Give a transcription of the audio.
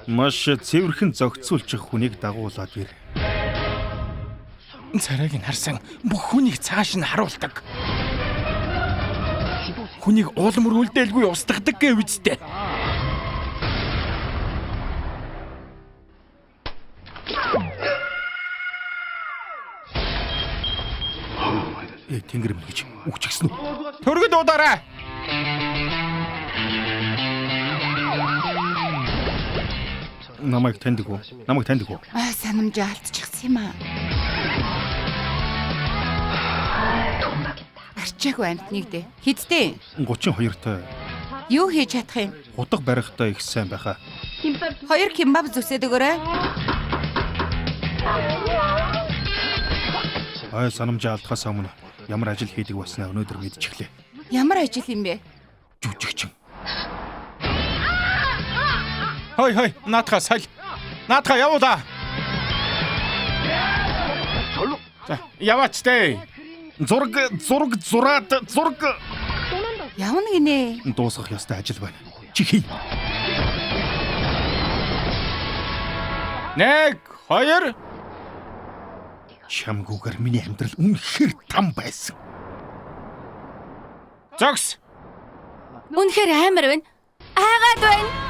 Маш цэвэрхэн зохицуулчих хүнийг дагуулад ир. Царайг нь харсан бүх хүнийг цааш нь харуулдаг. Хүнийг уулмөр үлдээлгүй устгадаг гэв үстэй. Тэнгэр минь гэж үгчгсэн үү? Төргөд удаарай. Намайг таньдаг уу? Санамжаа алдчихсан юм аа. Арчаагүй амтныг дээ. Хидтэй. 32 та Юу хийж чадах юм? удаг барихтай их сайн байхаа. 2 кимбаб зүсээд өгөөрэй. Санамжаа алдахаас өмнө ямар ажил хийдэг баснаа өнөөдөр мэдчихлээ. Ямар ажил юм бэ? Жүжигчин. Хой, наатаха саль. Наатаха явуулаа. За, яваач дээ. Зураг. Явна гинэ. Дуусгах ёстой ажил байна. Чи хий. 1 2 Чамгүйгээр миний амьдрал үнэхээр там байсан. Зогс. Үнэхээр амар байна. Аагаад байна.